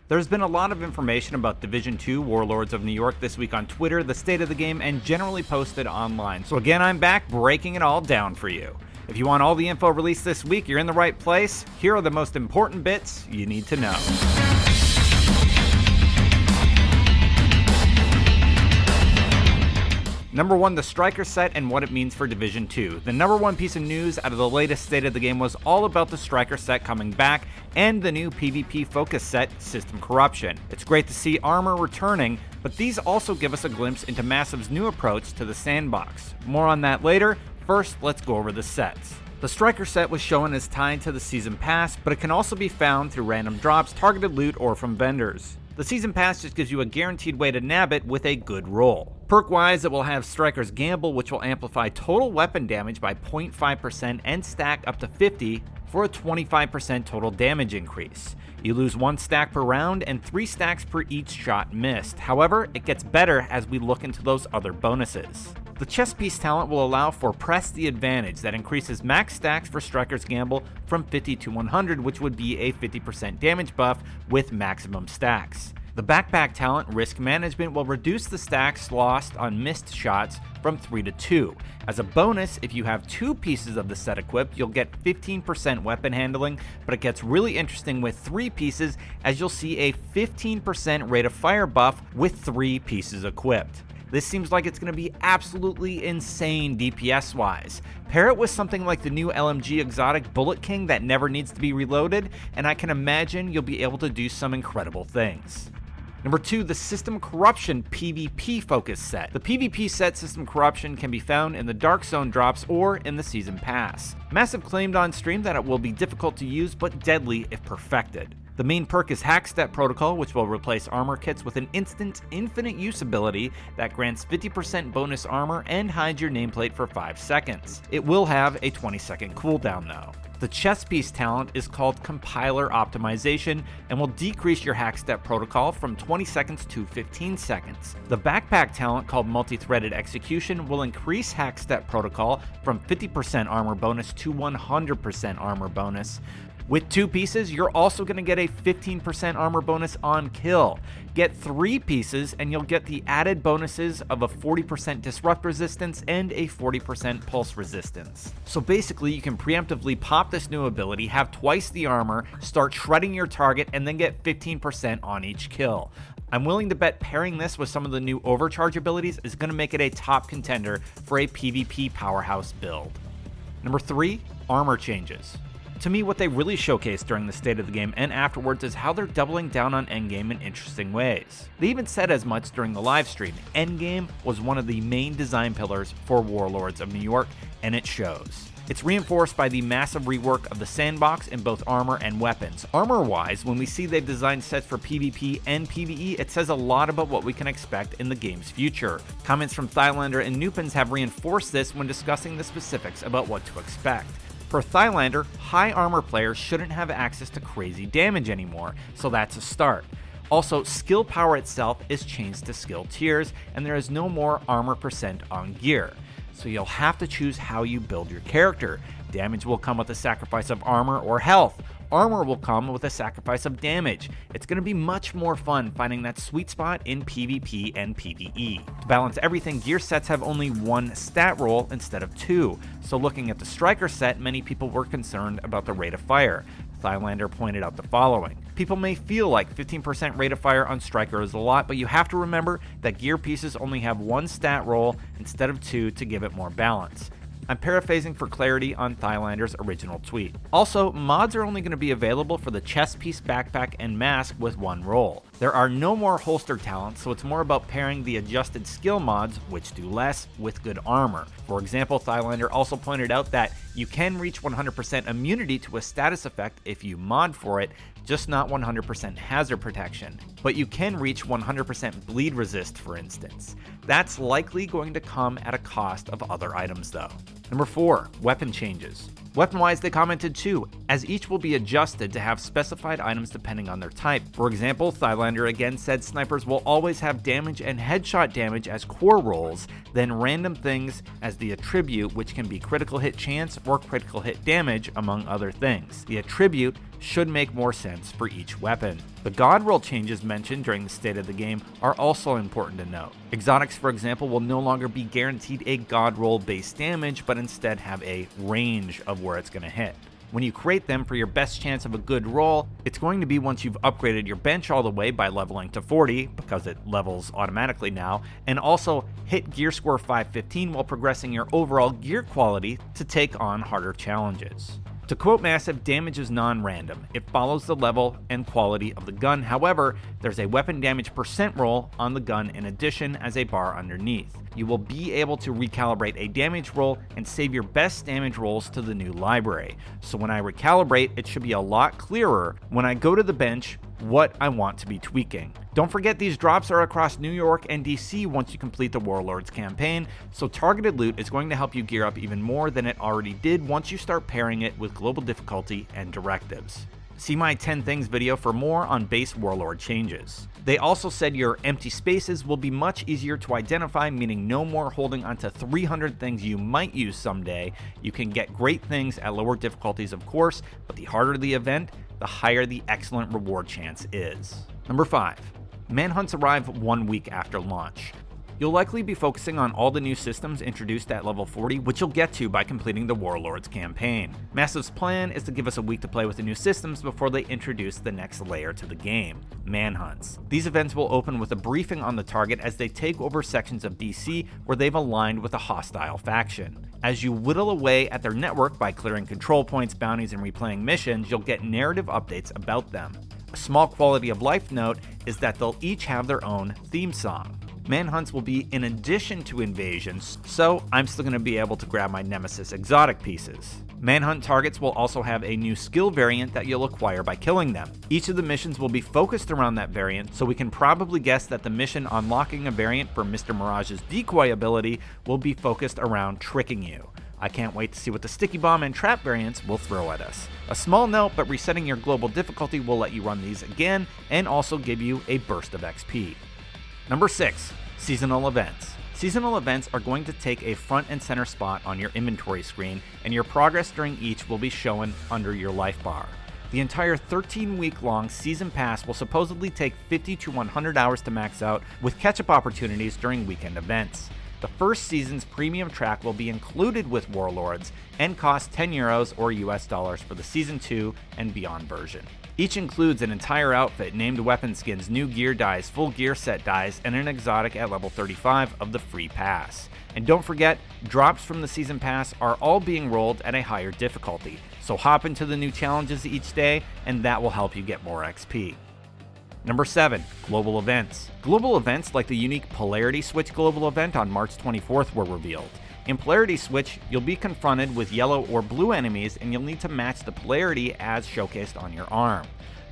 There's been a lot of information about Division 2 Warlords of New York this week on Twitter, the state of the game, and generally posted online. So again, I'm back breaking it all down for you. If you want all the info released this week, you're in the right place. Here are the most important bits you need to know. Number 1, the Striker set and what it means for Division 2. The number one piece of news out of the latest state of the game was all about the Striker set coming back and the new PvP focus set, System Corruption. It's great to see armor returning, but these also give us a glimpse into Massive's new approach to the sandbox. More on that later. First, let's go over the sets. The Striker set was shown as tied to the Season Pass, but it can also be found through random drops, targeted loot, or from vendors. The Season Pass just gives you a guaranteed way to nab it with a good roll. Perk-wise, it will have Striker's Gamble, which will amplify total weapon damage by 0.5% and stack up to 50 for a 25% total damage increase. You lose 1 stack per round and 3 stacks per each shot missed. However, it gets better as we look into those other bonuses. The chest piece talent will allow for Press the Advantage that increases max stacks for Striker's Gamble from 50 to 100, which would be a 50% damage buff with maximum stacks. The backpack talent, Risk Management, will reduce the stacks lost on missed shots from 3 to 2. As a bonus, if you have 2 pieces of the set equipped, you'll get 15% weapon handling, but it gets really interesting with 3 pieces as you'll see a 15% rate of fire buff with 3 pieces equipped. This seems like it's going to be absolutely insane DPS-wise. Pair it with something like the new LMG exotic Bullet King that never needs to be reloaded, and I can imagine you'll be able to do some incredible things. Number 2, the System Corruption PvP focus set. The PvP set System Corruption can be found in the Dark Zone drops or in the Season Pass. Massive claimed on stream that it will be difficult to use but deadly if perfected. The main perk is Hack Step Protocol, which will replace armor kits with an instant infinite use ability that grants 50% bonus armor and hides your nameplate for 5 seconds. It will have a 20-second cooldown though. The chest piece talent is called Compiler Optimization and will decrease your Hack Step Protocol from 20 seconds to 15 seconds. The backpack talent called Multi-Threaded Execution will increase Hack Step Protocol from 50% armor bonus to 100% armor bonus. With 2 pieces, you're also going to get a 15% armor bonus on kill. Get 3 pieces and you'll get the added bonuses of a 40% disrupt resistance and a 40% pulse resistance. So basically, you can preemptively pop this new ability, have twice the armor, start shredding your target, and then get 15% on each kill. I'm willing to bet pairing this with some of the new overcharge abilities is going to make it a top contender for a PvP powerhouse build. Number 3, armor changes. To me, what they really showcased during the state of the game and afterwards is how they're doubling down on endgame in interesting ways. They even said as much during the live stream. Endgame was one of the main design pillars for Warlords of New York, and it shows. It's reinforced by the massive rework of the sandbox in both armor and weapons. Armor-wise, when we see they've designed sets for PvP and PvE, it says a lot about what we can expect in the game's future. Comments from Thylander and Nupins have reinforced this when discussing the specifics about what to expect. For Thylander, high armor players shouldn't have access to crazy damage anymore, so that's a start. Also, skill power itself is changed to skill tiers, and there is no more armor percent on gear. So you'll have to choose how you build your character. Damage will come with a sacrifice of armor or health. Armor will come with a sacrifice of damage. It's going to be much more fun finding that sweet spot in PvP and PvE. To balance everything, gear sets have only 1 stat roll instead of 2. So looking at the Striker set, many people were concerned about the rate of fire. Thylander pointed out the following. People may feel like 15% rate of fire on Striker is a lot, but you have to remember that gear pieces only have 1 stat roll instead of 2 to give it more balance. I'm paraphrasing for clarity on Thylander's original tweet. Also, mods are only going to be available for the chest piece, backpack, and mask with 1 roll. There are no more holster talents, so it's more about pairing the adjusted skill mods, which do less, with good armor. For example, Thylander also pointed out that you can reach 100% immunity to a status effect if you mod for it, just not 100% hazard protection. But you can reach 100% bleed resist, for instance. That's likely going to come at a cost of other items though. Number 4, weapon changes. Weapon-wise, they commented too, as each will be adjusted to have specified items depending on their type. For example, Thylander again said snipers will always have damage and headshot damage as core rolls, then random things as the attribute, which can be critical hit chance or critical hit damage, among other things. The attribute should make more sense for each weapon. The god roll changes mentioned during the State of the Game are also important to note. Exotics, for example, will no longer be guaranteed a god roll base damage, but instead have a range of where it's going to hit. When you create them for your best chance of a good roll, it's going to be once you've upgraded your bench all the way by leveling to 40, because it levels automatically now, and also hit gear score 515 while progressing your overall gear quality to take on harder challenges. To quote Massive, damage is non-random. It follows the level and quality of the gun. However, there's a weapon damage percent roll on the gun in addition as a bar underneath. You will be able to recalibrate a damage roll and save your best damage rolls to the new library. So when I recalibrate, it should be a lot clearer when I go to the bench what I want to be tweaking. Don't forget these drops are across New York and DC once you complete the Warlords campaign, so targeted loot is going to help you gear up even more than it already did once you start pairing it with global difficulty and directives. See my 10 things video for more on base Warlord changes. They also said your empty spaces will be much easier to identify, meaning no more holding onto 300 things you might use someday. You can get great things at lower difficulties, of course, but the harder the event, the higher the excellent reward chance is. Number 5. Manhunts arrive 1 week after launch. You'll likely be focusing on all the new systems introduced at level 40, which you'll get to by completing the Warlords campaign. Massive's plan is to give us a week to play with the new systems before they introduce the next layer to the game, Manhunts. These events will open with a briefing on the target as they take over sections of DC where they've aligned with a hostile faction. As you whittle away at their network by clearing control points, bounties, and replaying missions, you'll get narrative updates about them. A small quality of life note is that they'll each have their own theme song. Manhunts will be in addition to invasions, so I'm still going to be able to grab my Nemesis exotic pieces. Manhunt targets will also have a new skill variant that you'll acquire by killing them. Each of the missions will be focused around that variant, so we can probably guess that the mission unlocking a variant for Mr. Mirage's decoy ability will be focused around tricking you. I can't wait to see what the sticky bomb and trap variants will throw at us. A small note, but resetting your global difficulty will let you run these again and also give you a burst of XP. Number 6. Seasonal events. Seasonal events are going to take a front and center spot on your inventory screen, and your progress during each will be shown under your life bar. The entire 13-week-long season pass will supposedly take 50 to 100 hours to max out, with catch-up opportunities during weekend events. The first season's premium track will be included with Warlords and cost €10 or US dollars for the Season 2 and beyond version. Each includes an entire outfit, named weapon skins, new gear dyes, full gear set dyes, and an exotic at level 35 of the free pass. And don't forget, drops from the season pass are all being rolled at a higher difficulty, so hop into the new challenges each day and that will help you get more XP. Number 7. Global events. Global events like the unique Polarity Switch global event on March 24th were revealed. In Polarity Switch, you'll be confronted with yellow or blue enemies and you'll need to match the polarity as showcased on your arm.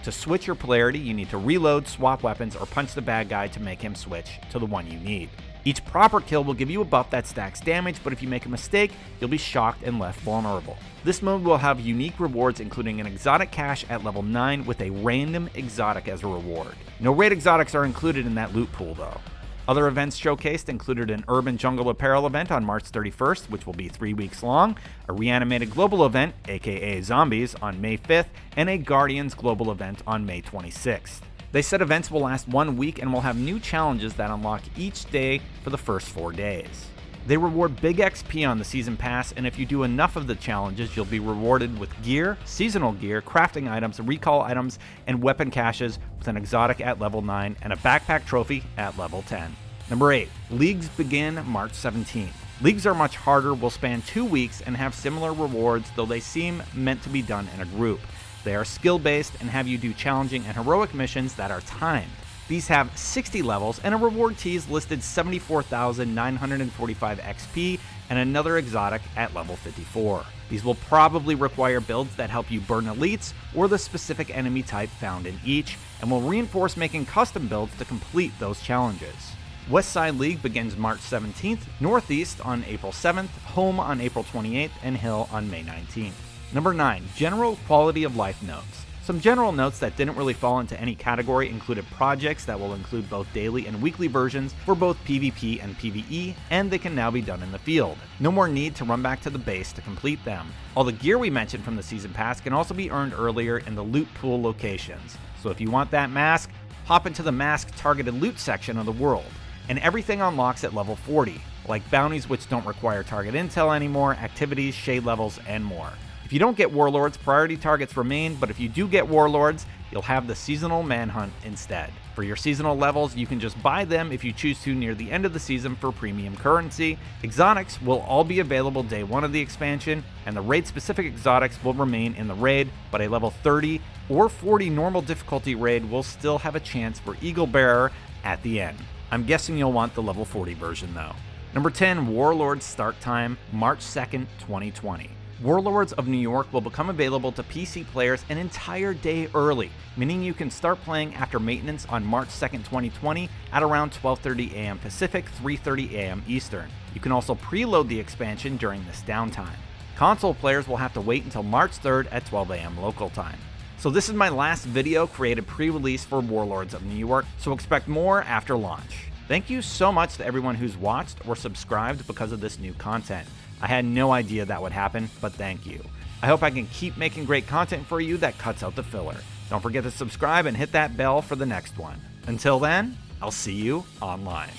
To switch your polarity, you need to reload, swap weapons, or punch the bad guy to make him switch to the one you need. Each proper kill will give you a buff that stacks damage, but if you make a mistake, you'll be shocked and left vulnerable. This mode will have unique rewards, including an exotic cache at level 9 with a random exotic as a reward. No raid exotics are included in that loot pool though. Other events showcased included an Urban Jungle Apparel event on March 31st, which will be 3 weeks long, a Reanimated Global event, aka Zombies, on May 5th, and a Guardians Global event on May 26th. They said events will last 1 week and will have new challenges that unlock each day for the first 4 days. They reward big XP on the Season Pass, and if you do enough of the challenges, you'll be rewarded with gear, seasonal gear, crafting items, recall items, and weapon caches with an exotic at level 9 and a backpack trophy at level 10. Number 8. Leagues begin March 17th. Leagues are much harder, will span 2 weeks, and have similar rewards, though they seem meant to be done in a group. They are skill-based and have you do challenging and heroic missions that are timed. These have 60 levels, and a reward tease listed 74,945 XP and another exotic at level 54. These will probably require builds that help you burn elites or the specific enemy type found in each, and will reinforce making custom builds to complete those challenges. West Side League begins March 17th, Northeast on April 7th, Home on April 28th, and Hill on May 19th. Number 9. General quality of life notes. Some general notes that didn't really fall into any category included projects that will include both daily and weekly versions for both PvP and PvE, and they can now be done in the field. No more need to run back to the base to complete them. All the gear we mentioned from the Season Pass can also be earned earlier in the loot pool locations. So if you want that mask, hop into the mask targeted loot section of the world. And everything unlocks at level 40, like bounties which don't require target intel anymore, activities, shade levels, and more. If you don't get Warlords, priority targets remain, but if you do get Warlords, you'll have the seasonal Manhunt instead. For your seasonal levels, you can just buy them if you choose to near the end of the season for premium currency. Exotics will all be available day 1 of the expansion, and the raid-specific exotics will remain in the raid, but a level 30 or 40 normal difficulty raid will still have a chance for Eagle Bearer at the end. I'm guessing you'll want the level 40 version though. Number 10, Warlords start time, March 2nd, 2020. Warlords of New York will become available to PC players an entire day early, meaning you can start playing after maintenance on March 2nd, 2020 at around 12:30 a.m. Pacific, 3:30 a.m. Eastern. You can also preload the expansion during this downtime. Console players will have to wait until March 3rd at 12 a.m. local time. So this is my last video created pre-release for Warlords of New York, so expect more after launch. Thank you so much to everyone who's watched or subscribed because of this new content. I had no idea that would happen, but thank you. I hope I can keep making great content for you that cuts out the filler. Don't forget to subscribe and hit that bell for the next one. Until then, I'll see you online.